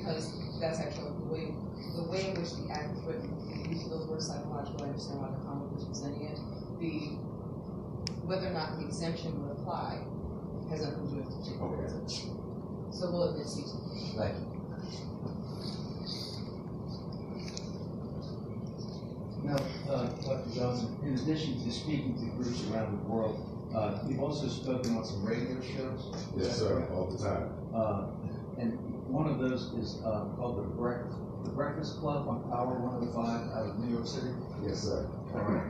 because that's actually the way in which the act is written. Use of those words psychological, I understand why the comment was presenting it. Whether or not the exemption would apply has nothing to do with the particular resolution. So we'll admit Caesar. Thank you. Now, Dr. Johnson, in addition to speaking to groups around the world, you've also spoken on some radio shows. Yes, sir, all the time. And one of those is called the Breakfast Club on Power 105 out of New York City. Yes, sir. All right.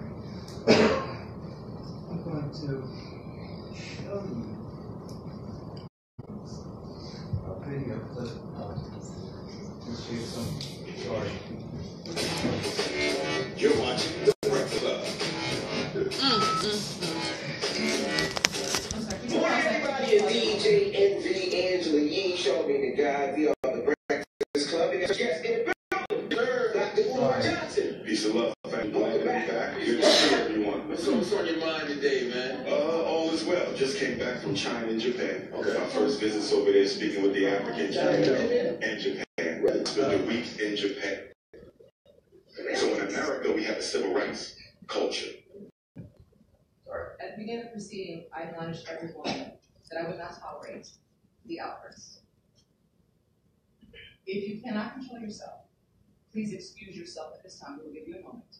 I'm going to show you a video clip. Appreciate some. Sorry. You're watching The Breakfast Club. Morning, everybody. It's DJ NV Angela Yee. Show me the guy. We are The Breakfast Club. And guest in the building, Dr. Umar Johnson. Peace and love. Welcome back. Good to see everyone. What's on your mind today, man? All is well. Just came back from China and Japan. Okay. My first visits over there, speaking with the African China and Japan. Spent a week in Japan. So in America, we have a civil rights culture. At the beginning of the proceeding, I admonished everyone that I would not tolerate the outbursts. If you cannot control yourself, please excuse yourself at this time. We will give you a moment.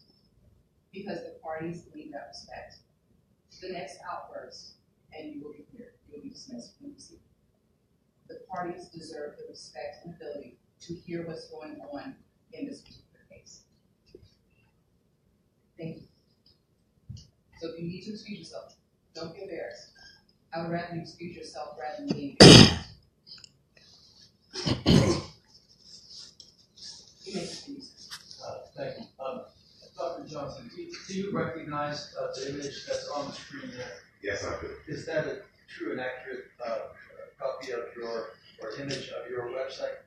Because the parties need that respect. The next outburst, and you will be here. You will be dismissed from the proceeding. The parties deserve the respect and ability to hear what's going on in this particular case. Thank you. So if you need to excuse yourself, don't be embarrassed. I would rather you excuse yourself rather than being embarrassed. You may excuse. Thank you. Dr. Johnson, do you recognize the image that's on the screen there? Yes, I do. Is that a true and accurate copy of your, or image of your website?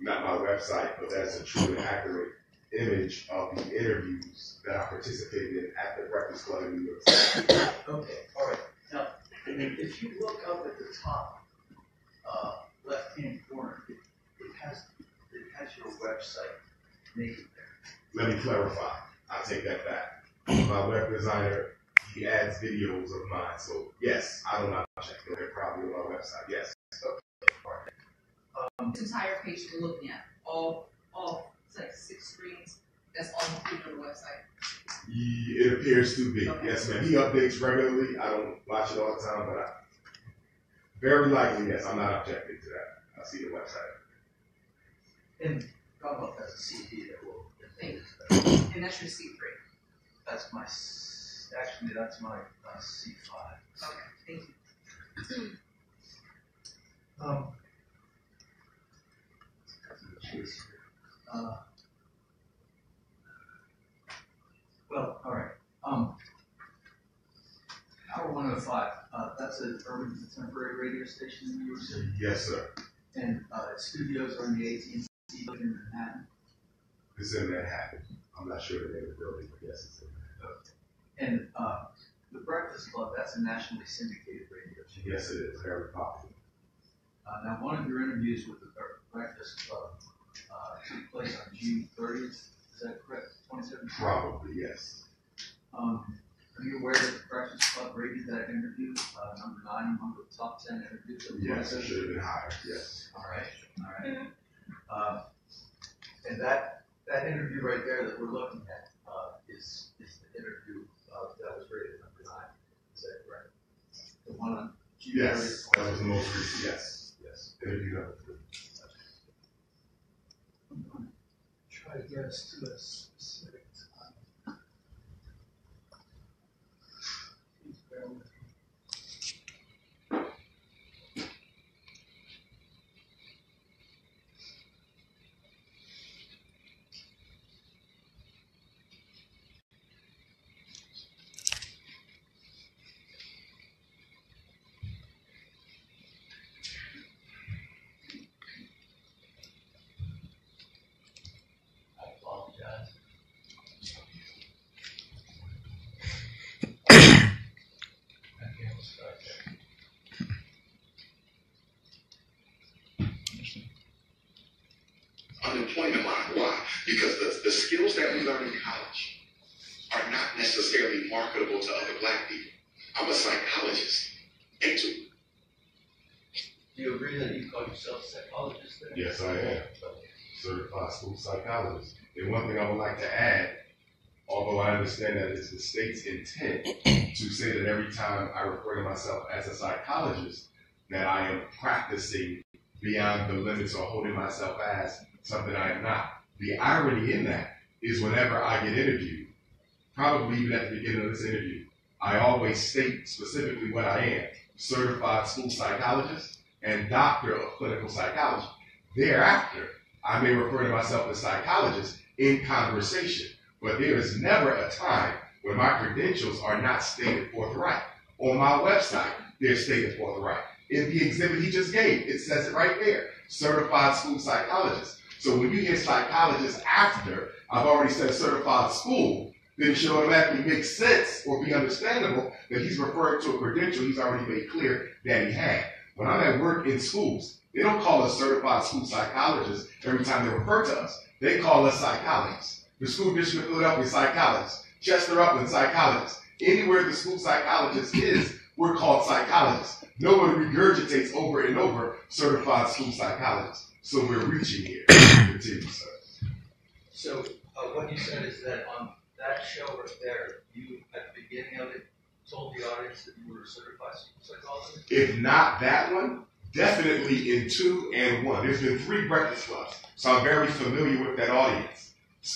Not my website, but that's a true and accurate image of the interviews that I participated in at the Breakfast Club in New York City. Okay, all right. Now, if you look up at the top left-hand corner, it has your website named there. Let me clarify. I take that back. My web designer, he adds videos of mine, so yes, I don't check. They're probably on my website. Yes. Okay, all right. This entire page you're looking at, all it's like 6 screens. That's all included on the website. It appears to be. Okay. Yes, ma'am. He updates regularly. I don't watch it all the time, but very likely, yes, I'm not objecting to that. I see the website. And Commonwealth has a CD that will. Thank you. And that's your C3. That's my C5. Okay, thank you. Well, all right. Power 105. That's an urban contemporary radio station in New York City. Yes, sir. And its studios are in the AT&T building in Manhattan. It's in Manhattan. I'm not sure the name of the building, but yes, it's in Manhattan. And the Breakfast Club, that's a nationally syndicated radio show. Yes, it is. Very popular. Now, one of your interviews with the Breakfast Club took place on June 30th. Is that correct? 2017? Probably, yes. Are you aware that the Breakfast Club rated that interview number 9 among the top 10 interviews? Yes, it should have been higher. Yes. All right. And that interview right there that we're looking at is the interview that was rated number 9. Is that correct? The one on June 30th? Yes, that was the most recent. Yes. Interview number 3. I'm going to try to get us to a specific time. Please bear with me. I apologize. unemployment line. Why? Because the skills that we learn in college are not necessarily marketable to other black people. I'm a psychologist. Ain't you? Do you agree that you call yourself a psychologist then? Yes, I am. Certified school psychologist. And one thing I would like to add, although I understand that it's the state's intent to say that every time I refer to myself as a psychologist, that I am practicing beyond the limits or holding myself as something I am not. The irony in that is whenever I get interviewed, probably even at the beginning of this interview, I always state specifically what I am: certified school psychologist and doctor of clinical psychology. Thereafter, I may refer to myself as psychologist in conversation, but there is never a time when my credentials are not stated forthright. On my website, they're stated forthright. In the exhibit he just gave, it says it right there: certified school psychologist. So when you hear psychologist after I've already said certified school, then it should automatically make sense or be understandable that he's referring to a credential he's already made clear that he had. When I'm at work in schools, they don't call us certified school psychologists every time they refer to us. They call us psychologists. The School District of Philadelphia, psychologists. Chester Upland, psychologists. Anywhere the school psychologist is, we're called psychologists. Nobody regurgitates over and over certified school psychologists. So we're reaching here. Continue, sir. So what you said is that on that show right there, you, at the beginning of it, told the audience that you were a certified school psychologist? If not that one, definitely in 2 and 1. There's been 3 Breakfast Clubs, so I'm very familiar with that audience.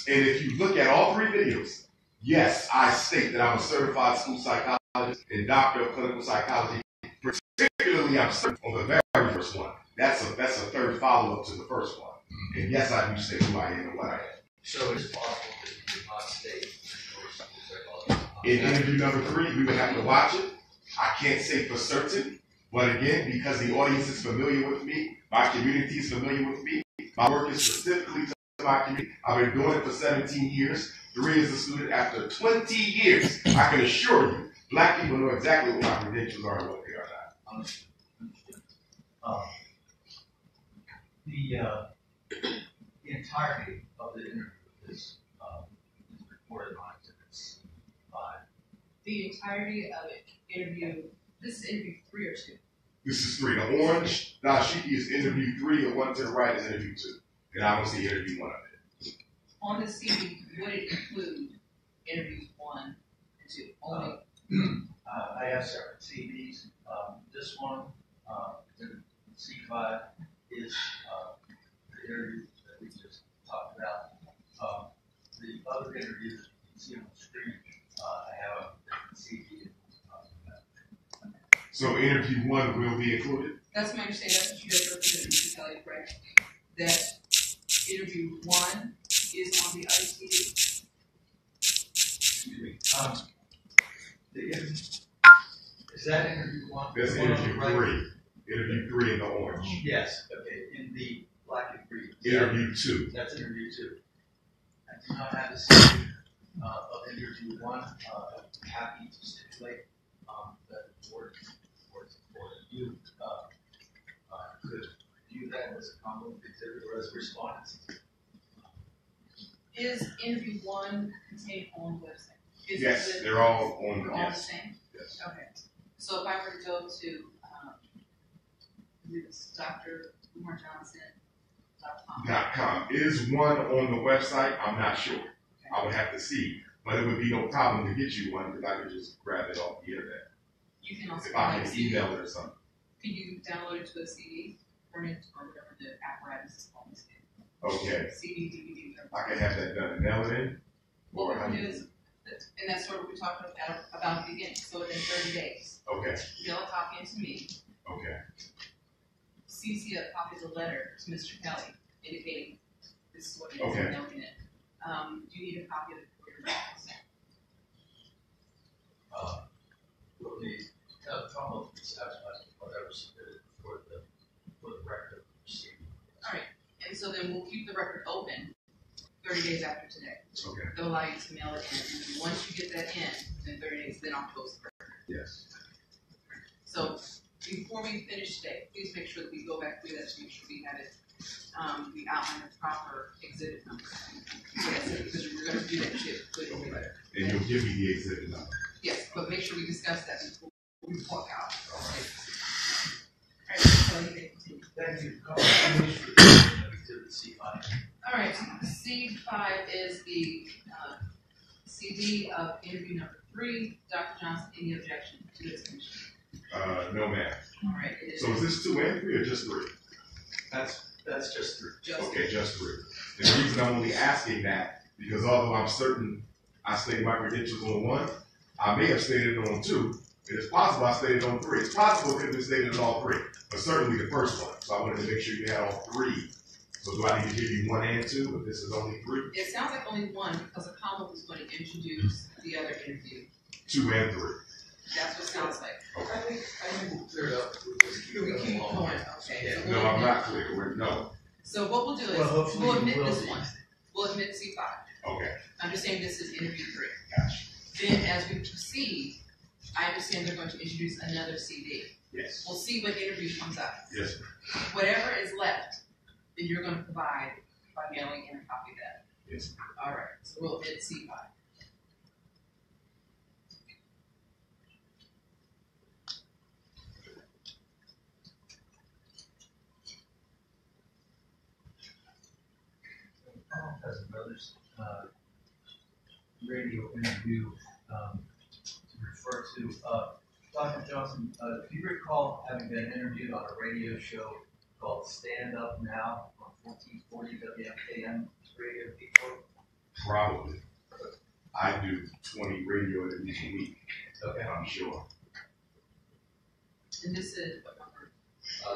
And if you look at all 3 videos, yes, I state that I'm a certified school psychologist and doctor of clinical psychology. Particularly, I'm certain on the very first one. That's a third follow-up to the first one. And yes, I do say who I am and what I am. So it's possible that you did not state that you were a school psychologist. In interview number 3, we would have to watch it. I can't say for certain, but again, because the audience is familiar with me, my community is familiar with me, my work is specifically to my community. I've been doing it for 17 years, 3 as a student. After 20 years, I can assure you, black people know exactly what my credentials are and what they are not. Understood. The entirety of the interview is recorded on exhibits 5. The entirety of it, this is interview 3 or 2? This is 3. The orange dashiki is interview 3, the one to the right is interview 2. And I don't see interview 1 of it. On the CD, would it include interviews 1 and 2? Only. I have separate CDs. This one, C5, is the interview that we just talked about. The other interviews that you can see on the screen, I have a different CD. So interview 1 will be included? That's my understanding. That's what you guys represented, Mr. Kelly, correct? That interview 1 is on the other CD. Excuse me. Is that interview 1? That's interview 3. Interview 3 in the orange. Yes. Okay. In the black and green. Interview 2. That's interview 2. I do not have the CD of interview 1. I'm happy to stipulate that the board for you could view that as a combo exhibit or as a respondents. Is interview 1 contained on the website? Yes, they're all on the all the same? Yes. Okay. So if I were to go to Dr. Umar .com. Is one on the website? I'm not sure. Okay. I would have to see. But it would be no problem to get you one because I could just grab it off the internet. You can also if I can email it or something. Could you download it to a CD or whatever the apparatus is called? Okay. CD, DVD, whatever. I can have that done and mail it in? What we can do is, and that's sort of what we talked about at the beginning. So within 30 days, Okay. mail a copy into me. Okay. CC a copy of the letter to Mr. Kelly indicating this is what it is Okay. mailing it. Do you need a copy of it for your records? Will the trouble be satisfied with whatever submitted for the record of the proceeding? All right. And so then we'll keep the record open 30 days after today. Okay. They'll allow you to mail it in. And then once you get that in 30 days, then I'll close the record. Yes. So before we finish today, please make sure that we go back through that to make sure we have it we outline the proper exhibit number. Yes, because we're going to do that shit, put it in the letter. And you'll give me the exhibit number. Yes, but make sure we discuss that before we walk out. Alright, so you may continue. Thank you. Exhibit C5. Alright, C5 is the CD of interview number 3. Dr. Johnson, any objection to this commission? No, ma'am. Alright, it is. So is this 2 and 3 or just 3? That's just 3. Okay, just 3. And the reason I'm only asking that, because although I'm certain I stated my credentials on 1, I may have stated it on 2. It is possible I stated it on 3. It's possible it could have been stated on all 3, but certainly the first one. So I wanted to make sure you had all 3. So do I need to give you 1 and 2, if this is only 3? It sounds like only 1 because the column is going to introduce the other interview. 2 and 3. That's what it sounds like. I think we'll clear it up. We keep going. Okay. So No, I'm not clear. No. So what we'll do is Well, we'll admit we will this be. one. We'll admit C5. Okay. I'm just saying this is interview 3. Gotcha. Then as we proceed, I understand they're going to introduce another CD. Yes. We'll see what interview comes up. Yes, ma'am. Whatever is left, then you're going to provide by mailing in a copy of that. Yes. All right. So we'll admit C5. Has another radio interview to refer to. Dr. Johnson, do you recall having been interviewed on a radio show called Stand Up Now on 1440 WMKM radio before? Probably. I do 20 radio interviews a week. Okay. I'm sure. And this is what number?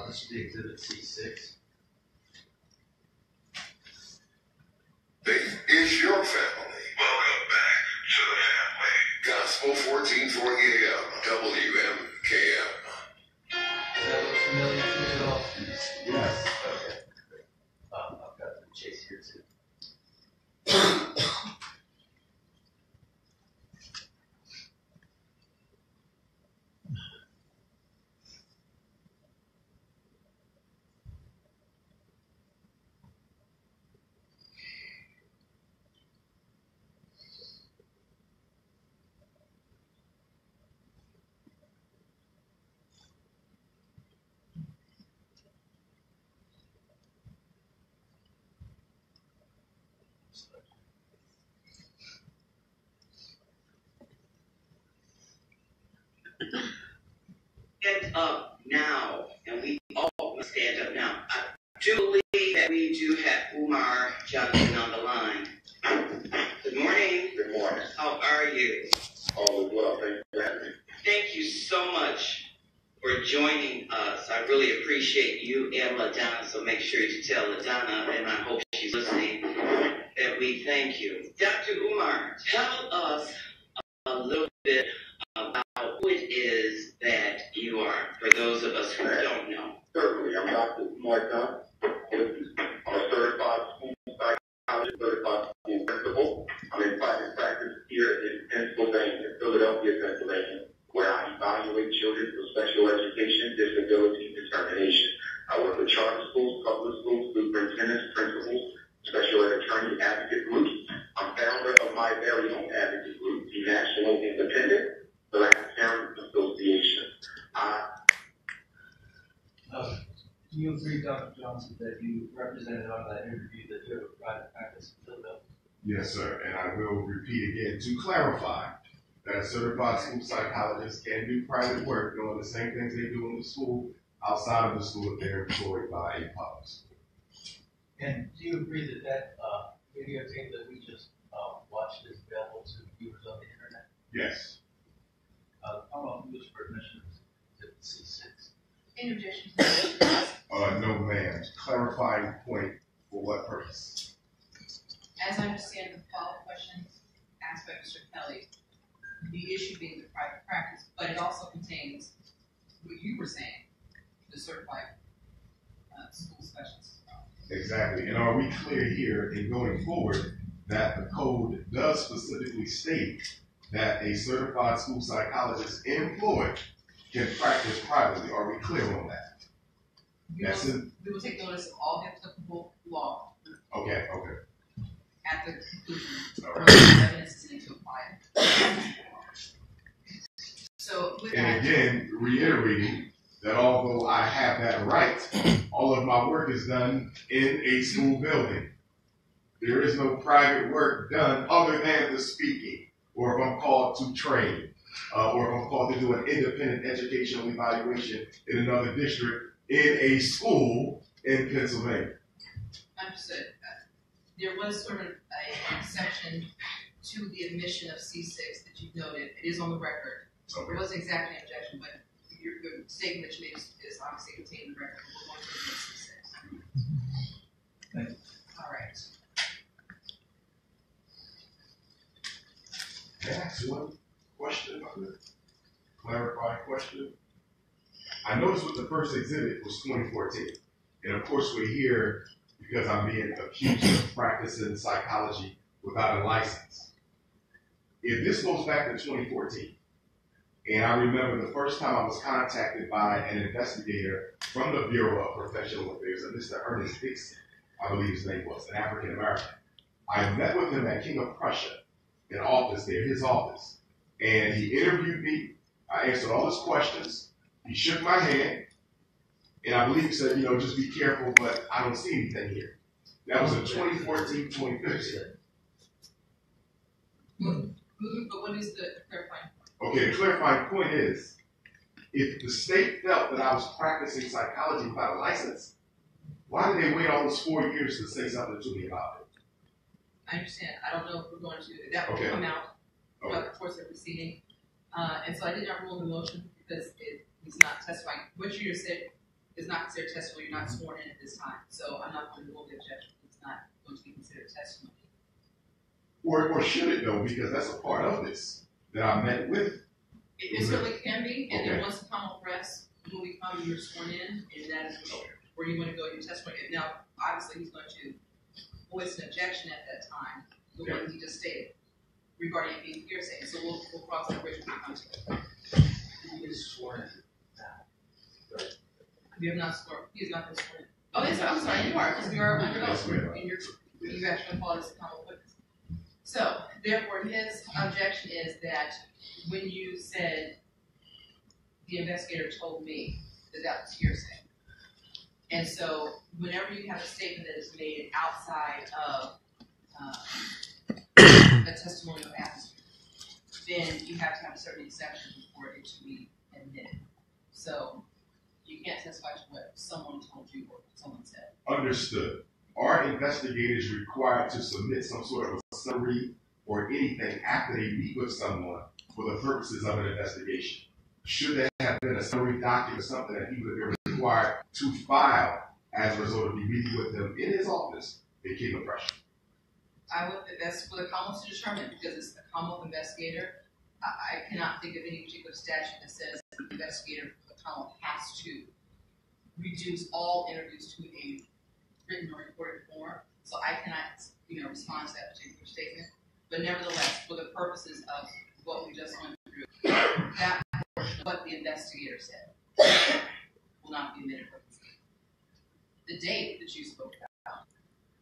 This would be exhibit C6. Faith is your family. Welcome back to the family. Gospel 1440 AM, WMKM. Does that look familiar to you at all? Yes. Okay. I've got the chase here too. Stand up now, and we all must stand up now. I do believe that we do have Umar Johnson on the line. Good morning. Good morning. How are you? All is well. Thank you for having me. Thank you so much for joining us. I really appreciate you and LaDonna, so make sure you tell LaDonna, and I hope she's listening, that we thank you. Dr. Umar, tell us a little bit about who it is that you are, for those of us who don't know. Certainly. I'm Dr. Umar Johnsons. I'm a certified school psychologist, certified school principal. I'm in private practice here in Pennsylvania, Philadelphia, Pennsylvania, where I evaluate children for special education, disability, determination. I work with charter schools, public schools, superintendents, principals, special ed attorney advocate groups. I'm founder of my very own advocate group, the National Independent Black Parents Association. Do you agree, Dr. Johnson, that you represented on that interview that you have a private practice in Philadelphia? Yes, sir. And I will repeat again to clarify that a certified school psychologist can do private work doing the same things they do in the school, outside of the school if they're employed by a public school. And do you agree that that videotape that we just watched is available to viewers on the internet? Yes. How about who's permission to C6? Any objections? No, ma'am. Clarifying point for what purpose? As I understand the follow-up questions asked by Mr. Kelly, the issue being the private practice, but it also contains what you were saying, the certified school specialist. Exactly. And are we clear here in going forward that the code does specifically state that a certified school psychologist employed can practice privately? Are we clear on that? We will take notice of all the applicable law Okay. at the conclusion All where right. the evidence is needed to apply it. So with that, And again, reiterating that although I have that right, all of my work is done in a school building. There is no private work done other than the speaking, or if I'm called to train, or if I'm called to do an independent educational evaluation in another district in a school in Pennsylvania. understood. There was sort of a exception to the admission of C6 that you noted. It is on the record. Okay. It wasn't exactly an objection, but your statement that you made is obviously contained in the record. We're going to admit C6. Thank you. All right. Can I ask one question? Clarifying question? I noticed what the first exhibit was 2014. And of course we're here because I'm being accused of practicing psychology without a license. If this goes back to 2014, and I remember the first time I was contacted by an investigator from the Bureau of Professional Affairs, a Mr. Ernest Dixon, I believe his name was, an African American. I met with him at King of Prussia, in office there, his office. And he interviewed me. I answered all his questions. He shook my hand. And I believe he said, just be careful, but I don't see anything here. That was in 2014, 2015. But what is the clarifying point? Okay, the clarifying point is, if the state felt that I was practicing psychology without a license, why did they wait all those 4 years to say something to me about it? I understand. I don't know if we're going to, that will come out throughout the course of the proceeding. And so I did not rule the motion because it is not testifying. What you just said is not considered testimony. You're not sworn in at this time. So I'm not going to rule the objection. It's not going to be considered testimony. Or should it though, because that's a part of this that I met with. It certainly can be, and Okay. then once the Commonwealth rests, when we come, you're sworn in, and that is where you want to go in your testimony. Now, obviously, he's going to voice an objection at that time, the Okay. one he just stated, regarding it being hearsay. So we'll cross that bridge when we come to it. He is sworn in now. Right. We have not sworn. He has not been sworn in. Oh, yes, I'm sorry, you are, because we are under Yes, oath, we are. and you actually called us a Commonwealth witness. So, therefore, his objection is that when you said the investigator told me that was hearsay. And so, whenever you have a statement that is made outside of a testimonial atmosphere, then you have to have a certain exception for it to be admitted. So, you can't testify to what someone told you or what someone said. Understood. Are investigators required to submit some sort of a summary or anything after they meet with someone for the purposes of an investigation? Should there have been a summary document or something that he would have been required to file as a result of me meeting with him in his office in King of Prussia? That's for the Commonwealth to determine, because it's the Commonwealth investigator. I cannot think of any particular statute that says the investigator for the Commonwealth has to reduce all interviews to a written or recorded form. So I cannot, respond to that particular statement. But nevertheless, for the purposes of what we just went through, that portion of what the investigator said will not be admitted for the proceeding. The date that you spoke about,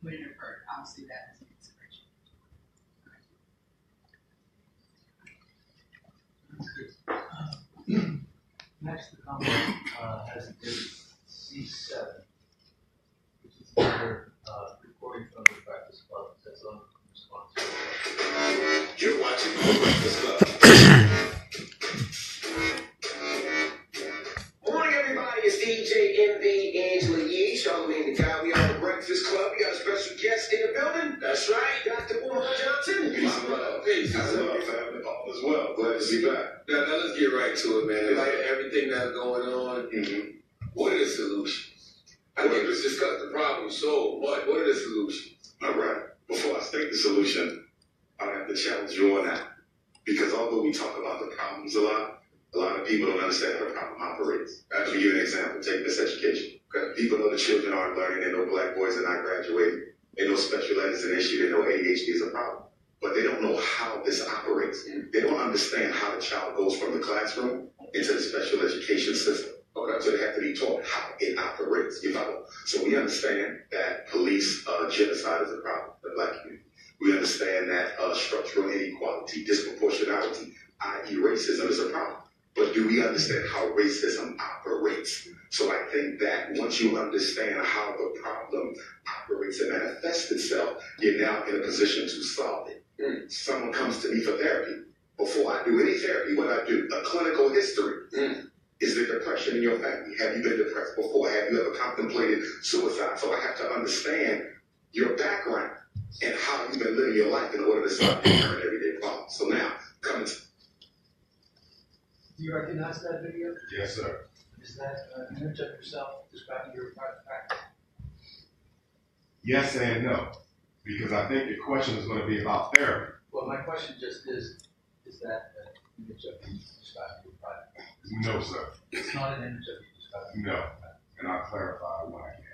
when it occurred, obviously that is a consideration. Next, the Commonwealth has exhibit C7, which is another recording from the Breakfast Club. That's on response. You're watching The Breakfast Club. Morning, everybody. It's DJ MV, Angela Yee, Charlamagne the Guy. We are The Breakfast Club. We got a special guest in the building. That's right, Dr. Umar Johnsons. Peace and love. Peace and love, family. All is well. Glad to be back. Now let's get right to it, man. Like everything that's going on, what are the solutions? I think let's discuss the problem. So, what are the solutions? All right. Before I state the solution, I have to challenge you on that. Because although we talk about the problems a lot of people don't understand how the problem operates. I'll give you an example. Take this education. Okay. People know the children aren't learning. They know black boys are not graduating. They know special ed is an issue. They know ADHD is a problem. But they don't know how this operates. They don't understand how the child goes from the classroom into the special education system. Okay. So they have to be taught how it operates, you follow? So we understand that police genocide is a problem in the black community. We understand that structural inequality, disproportionality, i.e. racism is a problem. But do we understand how racism operates? So I think that once you understand how the problem operates and manifests itself, you're now in a position to solve it. Someone comes to me for therapy. Before I do any therapy, what I do, a clinical history. Is there depression in your family? Have you been depressed before? Have you ever contemplated suicide? So I have to understand your background and how you've been living your life in order to solve your current everyday problems. So now, coming to... Do you recognize that video? Yes, sir. Is that an image of yourself describing your private practice? Yes and no, because I think the question is going to be about therapy. Well, my question just is that an image of you describing your private practice? No, sir. It's not an image of you describing your No, private practice. and I'll clarify why I can't.